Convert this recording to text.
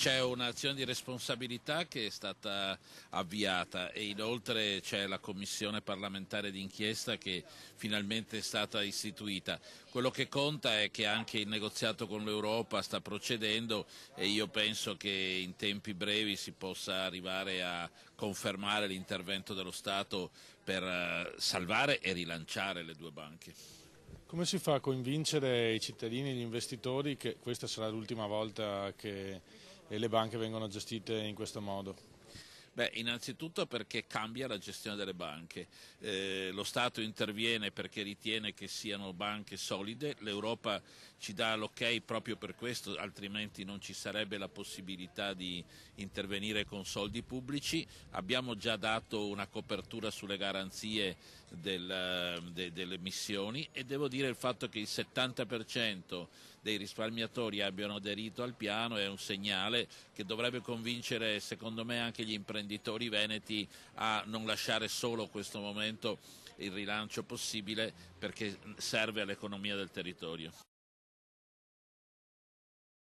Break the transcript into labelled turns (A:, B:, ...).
A: c'è un'azione di responsabilità che è stata avviata e inoltre c'è la commissione parlamentare d'inchiesta che finalmente è stata istituita. Quello che conta è che anche il negoziato con l'Europa sta procedendo e io penso che in tempi brevi si possa arrivare a confermare l'intervento dello Stato per salvare e rilanciare le due banche.
B: Come si fa a convincere i cittadini e gli investitori che questa sarà l'ultima volta che le banche vengono gestite in questo modo?
A: Innanzitutto perché cambia la gestione delle banche. Lo Stato interviene perché ritiene che siano banche solide, l'Europa ci dà l'ok proprio per questo, altrimenti non ci sarebbe la possibilità di intervenire con soldi pubblici. Abbiamo già dato una copertura sulle garanzie delle emissioni e devo dire il fatto che il 70% dei risparmiatori abbiano aderito al piano è un segnale che dovrebbe convincere secondo me anche gli imprenditori veneti a non lasciare solo questo momento il rilancio possibile perché serve all'economia del territorio.